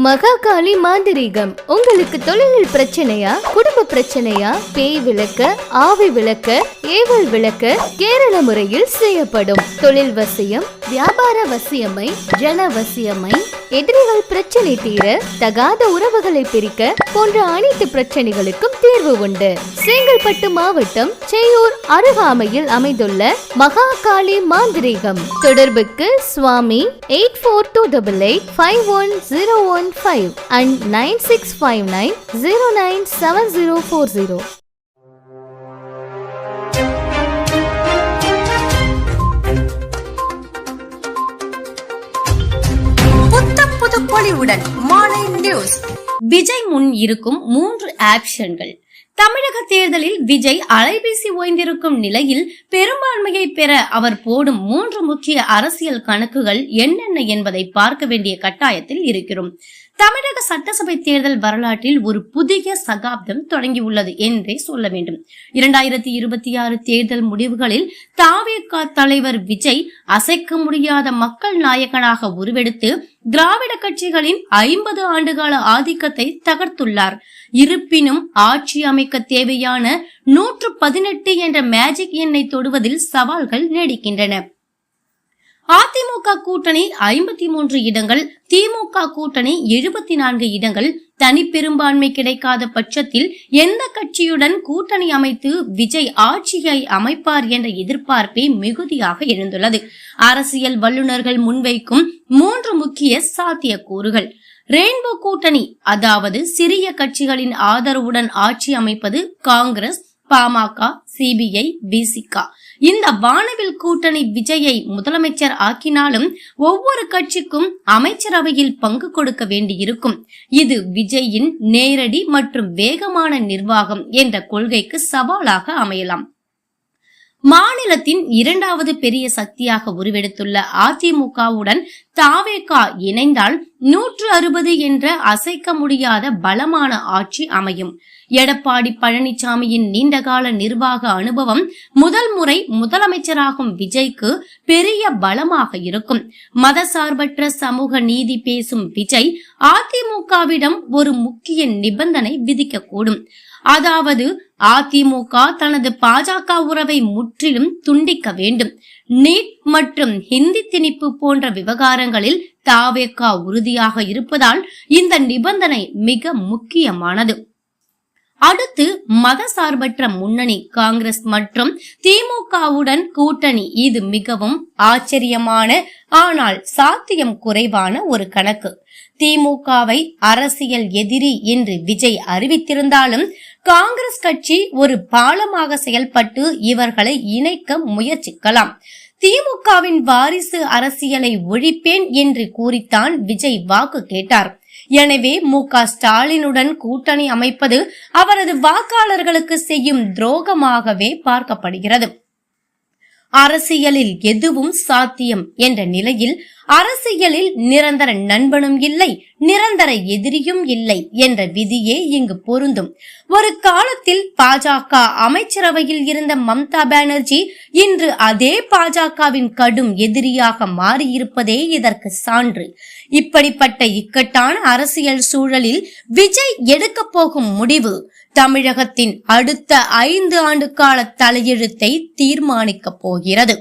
மகாகாளி மாந்திரீகம். உங்களுக்கு தொழிலில் பிரச்சனையா, குடும்ப பிரச்சனையா, பேய் விளக்க, ஆவி விளக்க, ஏவல் விளக்க கேரள முறையில் செய்யப்படும். தொழில் வசியம், வியாபார வசியமை, ஜன வசியமை, எதிரிகள் பிரச்சனை தீர, தகாத உறவுகளை பிரிக்க போன்ற அனைத்து பிரச்சனைகளுக்கும் தீர்வு உண்டு. செங்கல்பட்டு மாவட்டம் செய்யூர் அருகாமையில் அமைந்துள்ள மகாகாளி மாந்திரீகம். தொடர்புக்கு சுவாமி 8428851015 and 9659097040. விஜய் முன் இருக்கும் 3 ஆப்ஷன்கள். தமிழக தேர்தலில் விஜய் அலைபேசி ஓய்ந்திருக்கும் நிலையில் பெரும்பான்மையை பெற அவர் போடும் 3 முக்கிய அரசியல் கணக்குகள் என்னென்ன என்பதை பார்க்க வேண்டிய கட்டாயத்தில் இருக்கிறோம். தமிழக சட்டசபை தேர்தல் வரலாற்றில் ஒரு புதிய சகாப்தம் தொடங்கியுள்ளது என்றே சொல்ல வேண்டும். 2026 தேர்தல் முடிவுகளில் தாவேக தலைவர் விஜய் அசைக்க முடியாத மக்கள் நாயகனாக உருவெடுத்து திராவிட கட்சிகளின் 50 ஆண்டுகால ஆதிக்கத்தை தகர்த்துள்ளார். இருப்பினும் ஆட்சி அமைக்க தேவையான 118 என்ற மேஜிக் எண்ணை தொடுவதில் சவால்கள் நீடிக்கின்றன. அதிமுக கூட்டணி 53 இடங்கள், திமுக கூட்டணி 74 இடங்கள். தனி பெரும்பான்மை கிடைக்காத பட்சத்தில் எந்த கட்சியுடன் கூட்டணி அமைத்து விஜய் ஆட்சியை அமைப்பார் என்ற எதிர்பார்ப்பே மிகுதியாக எழுந்துள்ளது. அரசியல் வல்லுநர்கள் முன்வைக்கும் 3 முக்கிய சாத்தியக்கூறுகள். ரெயின்போ கூட்டணி, அதாவது சிறிய கட்சிகளின் ஆதரவுடன் ஆட்சி அமைப்பது. காங்கிரஸ், பாமக, சிபிஐ, விசிக. இந்த வானவில் கூட்டணி விஜயை முதலமைச்சர் ஆக்கினாலும் ஒவ்வொரு கட்சிக்கும் அமைச்சரவையில் பங்கு கொடுக்க வேண்டியிருக்கும். இது விஜயின் நேரடி மற்றும் வேகமான நிர்வாகம் என்ற கொள்கைக்கு சவாலாக அமையலாம். மாநிலத்தின் 2வது பெரிய சக்தியாக உருவெடுத்துள்ள அதிமுகவுடன் தாவேக இணைந்தால் 160 என்ற அசைக்க முடியாத பலமான ஆட்சி அமையும். எடப்பாடி பழனிசாமியின் நீண்டகால நிர்வாக அனுபவம் முதல் முறை முதலமைச்சராகும் விஜய்க்கு பெரிய பலமாக இருக்கும். மதசார்பற்ற சமூக நீதி பேசும் விஜய் அதிமுகவிடம் ஒரு முக்கிய நிபந்தனை விதிக்கக்கூடும். அதாவது அதிமுக தனது பாஜக உறவை முற்றிலும் துண்டிக்க வேண்டும். நீட் மற்றும் ஹிந்தி திணிப்பு போன்ற விவகாரங்களில் தாவேக உறுதியாக இருப்பதால் இந்த நிபந்தனை மிக முக்கியமானது. அடுத்து மதசார்பற்ற முன்னணி காங்கிரஸ் மற்றும் திமுகவுடன் கூட்டணி. இது மிகவும் ஆச்சரியமான ஆனால் சாத்தியம் குறைவான ஒரு கணக்கு. திமுகவை அரசியல் எதிரி என்று விஜய் அறிவித்திருந்தாலும் காங்கிரஸ் கட்சி ஒரு பாலமாக செயல்பட்டு இவர்களை இணைக்க முயற்சிக்கலாம். திமுகவின் வாரிசு அரசியலை ஒழிப்பேன் என்று கூறித்தான் விஜய் வாக்கு கேட்டார். எனவே மு.க. ஸ்டாலினுடன் கூட்டணி அமைப்பது அவரது வாக்காளர்களுக்கு செய்யும் துரோகமாகவே பார்க்கப்படுகிறது. அரசியலில் எதுவும் சாத்தியம் என்ற நிலையில் அரசியலில் நிரந்தர நண்பனும் இல்லை, நிரந்தர எதிரியும் இல்லை என்ற விதியே இங்கு பொருந்தும். ஒரு காலத்தில் பாஜக அமைச்சரவையில் இருந்த மம்தா பானர்ஜி இன்று அதே பாஜகவின் கடும் எதிரியாக மாறியிருப்பதே இதற்கு சான்று. இப்படிப்பட்ட இக்கட்டான அரசியல் சூழலில் விஜய் எடுக்க போகும் முடிவு தமிழகத்தின் அடுத்த 5 ஆண்டு கால தலையெழுத்தை தீர்மானிக்க போகிறது.